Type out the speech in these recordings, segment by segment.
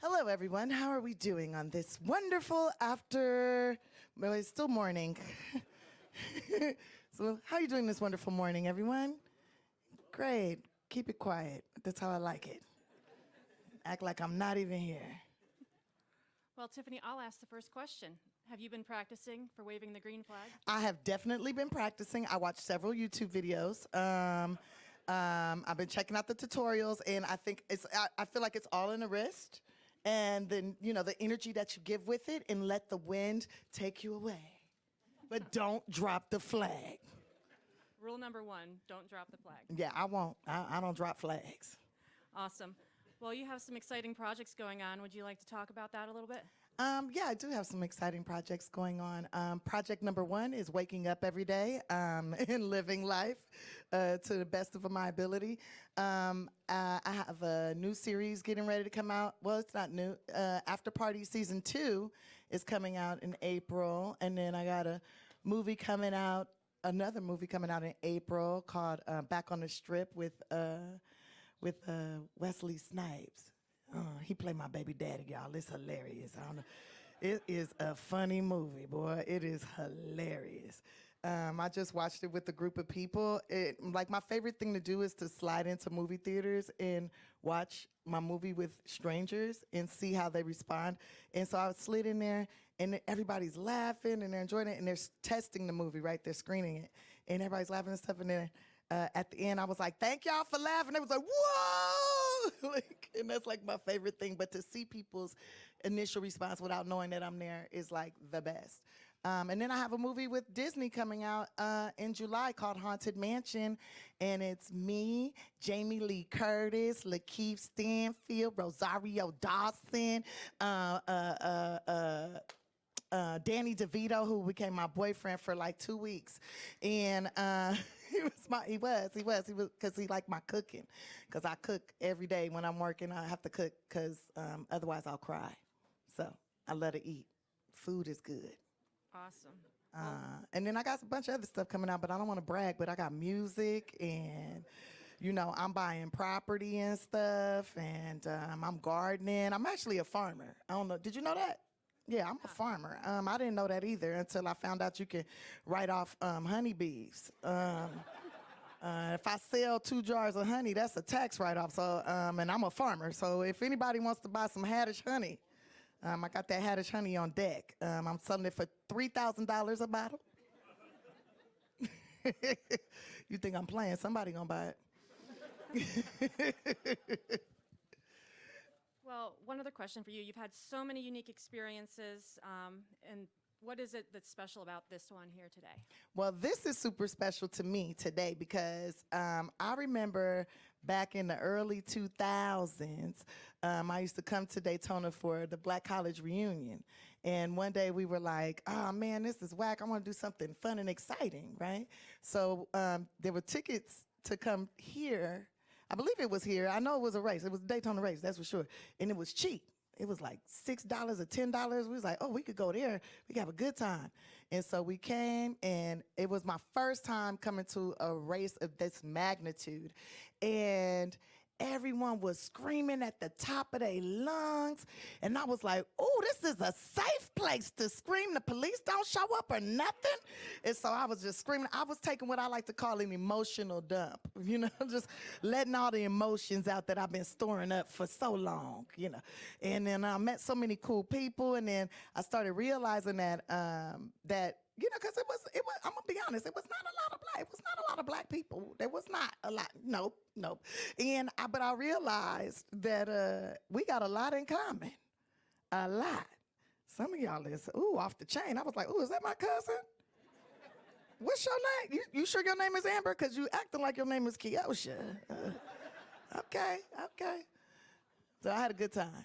Hello, everyone. How are we doing on this wonderful well, it's still morning. So how are you doing this wonderful morning, everyone? Great. Keep it quiet. That's how I like it. Act like I'm not even here. Well, Tiffany, I'll ask the first question. Have you been practicing for waving the green flag? I have definitely been practicing. I watched several YouTube videos. I've been checking out the tutorials, and I think I feel like it's all in the wrist. And then, the energy that you give with it, and let the wind take you away. But don't drop the flag. Rule number one, don't drop the flag. Yeah, I won't. I don't drop flags. Awesome. Well, you have some exciting projects going on. Would you like to talk about that a little bit? Yeah, I do have some exciting projects going on. Project number one is waking up every day and living life to the best of my ability. I have a new series getting ready to come out. Well, it's not new. After Party Season 2 is coming out in April. And then I got another movie coming out in April called Back on the Strip with Wesley Snipes. He played my baby daddy, y'all. It's hilarious. I don't know. It is a funny movie, boy. It is hilarious. I just watched it with a group of people. My favorite thing to do is to slide into movie theaters and watch my movie with strangers and see how they respond. And so I slid in there, and everybody's laughing, and they're enjoying it, and they're testing the movie, right? They're screening it, and everybody's laughing and stuff, and then at the end, I was like, thank y'all for laughing. It was like, whoa! And that's like my favorite thing. But to see people's initial response without knowing that I'm there is like the best. And then I have a movie with Disney coming out in July called Haunted Mansion. And it's me, Jamie Lee Curtis, Lakeith Stanfield, Rosario Dawson, Danny DeVito, who became my boyfriend for like 2 weeks, and he was because he liked my cooking, because I cook every day when I'm working. I have to cook because otherwise I'll cry. So I love to eat. Food is good. Awesome. And then I got a bunch of other stuff coming out, but I don't want to brag. But I got music, and I'm buying property and stuff, and I'm gardening. I'm actually a farmer. I don't know. Did you know that? Yeah, I'm a farmer. I didn't know that either until I found out you can write off honeybees. If I sell 2 jars of honey, that's a tax write-off. So, and I'm a farmer. So if anybody wants to buy some Haddish honey, I got that Haddish honey on deck. I'm selling it for $3,000 a bottle. You think I'm playing? Somebody gonna buy it. Well, one other question for you. You've had so many unique experiences, and what is it that's special about this one here today? Well, this is super special to me today because I remember back in the early 2000s, I used to come to Daytona for the Black College reunion. And one day we were like, oh man, this is whack. I want to do something fun and exciting, right? So there were tickets to come here. I believe it was here. I know it was a race. It was a Daytona race, that's for sure. And it was cheap. It was like $6 or $10. We was like, oh, we could go there. We could have a good time. And so we came, and it was my first time coming to a race of this magnitude. And everyone was screaming at the top of their lungs. And I was like, oh, this is a safe place to scream. The police don't show up or nothing. And so I was just screaming. I was taking what I like to call an emotional dump, just letting all the emotions out that I've been storing up for so long, And then I met so many cool people. And then I started realizing that, because it was, I'm gonna be honest, it was not a lot of black people. There was not a lot. Nope. But I realized that we got a lot in common. A lot. Some of y'all is off the chain. I was like, is that my cousin? What's your name? You sure your name is Amber? Because you acting like your name is Keosha. Okay. So I had a good time.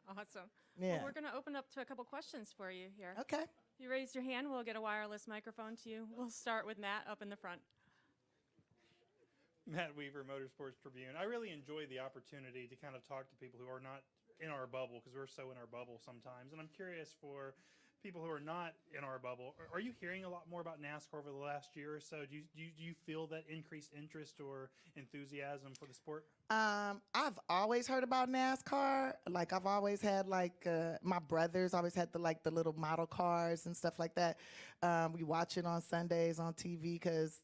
Awesome. Yeah. Well, we're going to open up to a couple questions for you here. Okay. If you raise your hand, we'll get a wireless microphone to you. We'll start with Matt up in the front. Matt Weaver, Motorsports Tribune. I really enjoy the opportunity to kind of talk to people who are not in our bubble, because we're so in our bubble sometimes. And I'm curious for people who are not in our bubble, are you hearing a lot more about NASCAR over the last year or so? Do you feel that increased interest or enthusiasm for the sport? I've always heard about NASCAR. Like I've always had my brothers always had the little model cars and stuff like that. We watch it on Sundays on TV because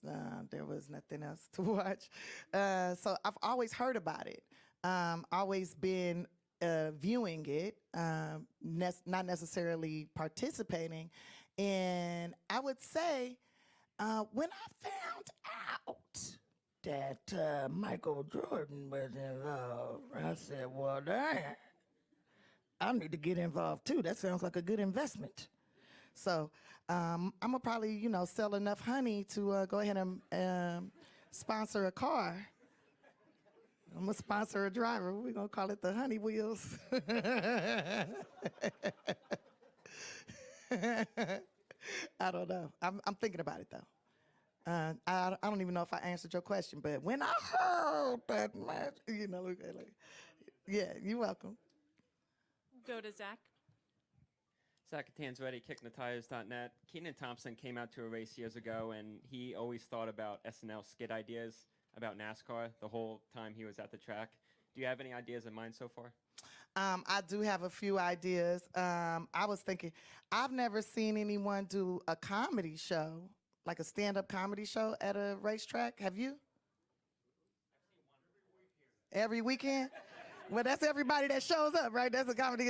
there was nothing else to watch. So I've always heard about it. Always been viewing it, not necessarily participating. And I would say when I found out that Michael Jordan was involved, I said, well, damn, I need to get involved too. That sounds like a good investment. So I'm going to probably, sell enough honey to go ahead and sponsor a car. I'm going to sponsor a driver. We're going to call it the Honey Wheels. I don't know. I'm thinking about it, though. I don't even know if I answered your question, but when I heard that match, yeah, you're welcome. Go to Zach. Zach Tanzwetti, kickingthetires.net. Keenan Thompson came out to a race years ago, and he always thought about SNL skit ideas about NASCAR the whole time he was at the track. Do you have any ideas in mind so far? I do have a few ideas. I was thinking, I've never seen anyone do a comedy show, like a stand-up comedy show at a racetrack. Have you? Every weekend? Well, that's everybody that shows up, right? That's a comedy.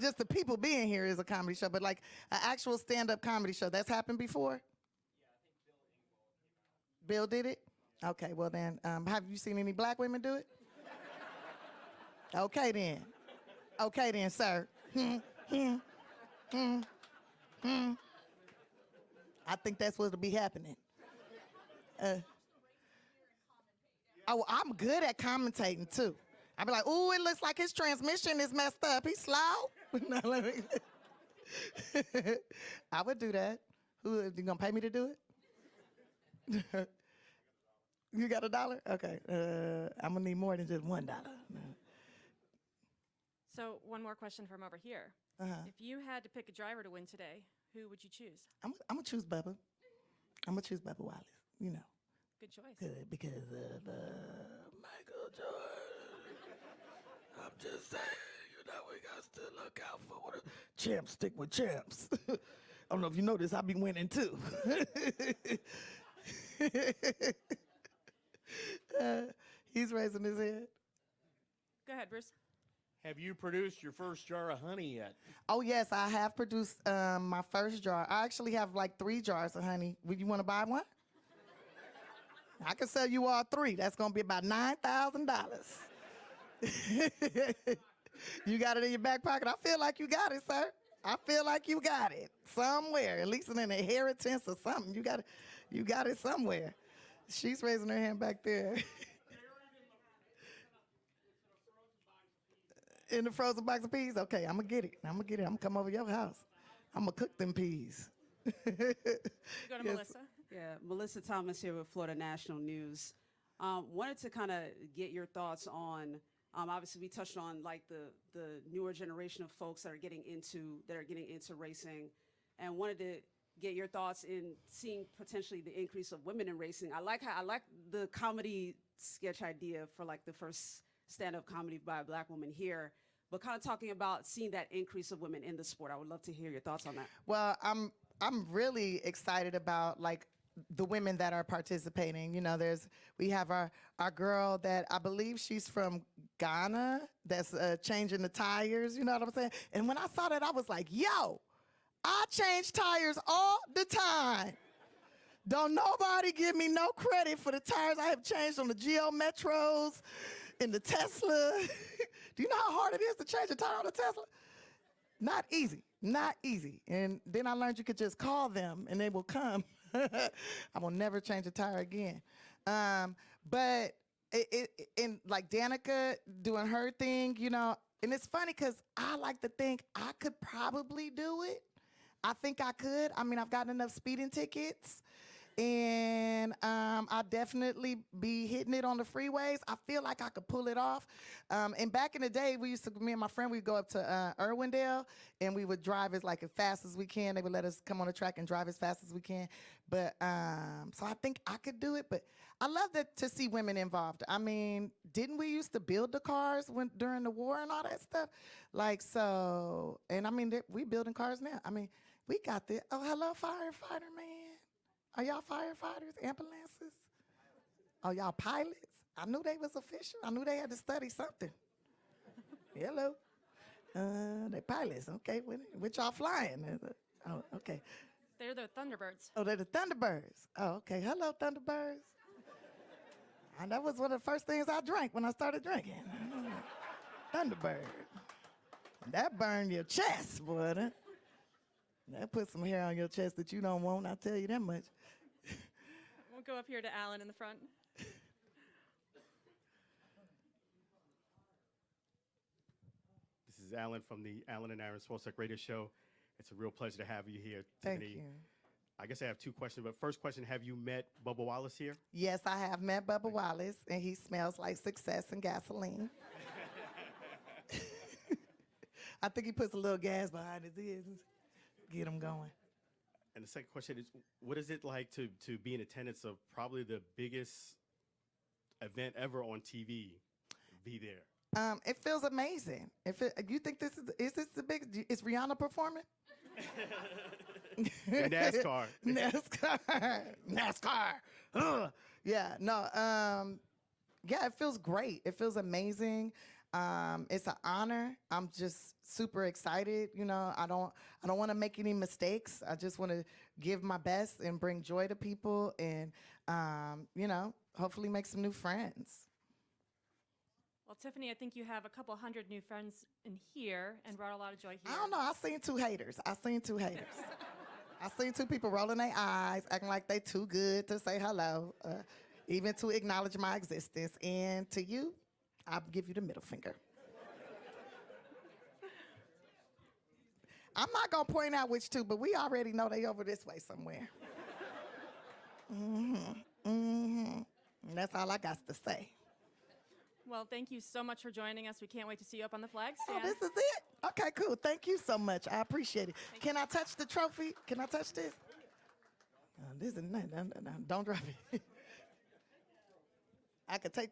Just the people being here is a comedy show, but like an actual stand-up comedy show, that's happened before? Yeah, I think Bill did it. Okay, well then, have you seen any black women do it? Okay then, sir. I think that's what'll be happening. I'm good at commentating too. I'll be like, ooh, it looks like his transmission is messed up. He's slow. No, I would do that. You gonna pay me to do it? You got $1? Okay. I'm gonna need more than just $1. So one more question from over here. If you had to pick a driver to win today, who would you choose? I'm gonna choose Bubba. I'm gonna choose Bubba Wallace. Good choice. Because of Michael Jordan. I'm just saying, we got to look out for the champs stick with champs. I don't know if you notice, I be winning too. He's raising his head. Go ahead, Bruce. Have you produced your first jar of honey yet? Oh, yes, I have produced my first jar. I actually have like 3 jars of honey. Would you want to buy one? I can sell you all 3. That's going to be about $9,000. You got it in your back pocket? I feel like you got it, sir. I feel like you got it somewhere, at least in an inheritance or something. You got it somewhere. She's raising her hand back there. In the frozen box of peas? Okay, I'm going to get it. I'm going to come over your house. I'm going to cook them peas. Go to Melissa. Yeah, Melissa Thomas here with Florida National News. Wanted to kind of get your thoughts on, obviously we touched on like the newer generation of folks that are getting into racing, and wanted to get your thoughts in seeing potentially the increase of women in racing. I like the comedy sketch idea for like the first stand-up comedy by a black woman here, but kind of talking about seeing that increase of women in the sport. I would love to hear your thoughts on that. Well, I'm really excited about like the women that are participating. We have our girl that I believe she's from Ghana that's changing the tires, you know what I'm saying? And when I saw that, I was like, yo, I change tires all the time. Don't nobody give me no credit for the tires I have changed on the Geo Metros, in the Tesla. Do you know how hard it is to change a tire on a Tesla? Not easy. And then I learned you could just call them and they will come. I will never change a tire again. But in like Danica doing her thing, and it's funny because I like to think I could probably do it. I think I could. I mean, I've gotten enough speeding tickets. And I definitely be hitting it on the freeways. I feel like I could pull it off. And back in the day, me and my friend, we'd go up to Irwindale, and we would drive as fast as we can. They would let us come on the track and drive as fast as we can. But so I think I could do it. But I love to see women involved. I mean, didn't we used to build the cars during the war and all that stuff? And I mean, we building cars now. I mean, we got the, oh, hello, firefighter, man. Are y'all firefighters, ambulances? Oh, y'all pilots? I knew they was official. I knew they had to study something. Hello. They pilots, okay. Which y'all flying? Oh, okay. They're the Thunderbirds. Oh, they're the Thunderbirds. Oh, okay. Hello, Thunderbirds. And that was one of the first things I drank when I started drinking. Thunderbird. And that burned your chest, boy. That put some hair on your chest that you don't want, I'll tell you that much. We'll go up here to Alan in the front. This is Alan from the Alan and Aaron Sports Tech Radio Show. It's a real pleasure to have you here, Thank Tiffany. you. I guess I have two questions, but first question, have you met Bubba Wallace here? Yes, I have met Bubba Wallace, and he smells like success and gasoline. I think he puts a little gas behind his ears. Get him going. And the second question is, what is it like to be in attendance of probably the biggest event ever on TV? Be there. It feels amazing. You think this is the big? Is Rihanna performing? In NASCAR. NASCAR. Ugh. Yeah. No. Yeah. It feels great. It feels amazing. It's an honor. I'm just super excited. You know, I don't want to make any mistakes. I just want to give my best and bring joy to people, and you know, hopefully make some new friends. Well, Tiffany, I think you have a couple hundred new friends in here and brought a lot of joy here. I don't know. I seen two haters. I seen two people rolling their eyes, acting like they too good to say hello, even to acknowledge my existence. And to you, I'll give you the middle finger. I'm not gonna point out which two, but we already know they over this way somewhere. And that's all I got to say. Well, thank you so much for joining us. We can't wait to see you up on the flag Oh, stand. this is it? Okay, cool. Thank you so much. I appreciate it. Can I touch the trophy? Can I touch this? This is no, don't drop it. I could take.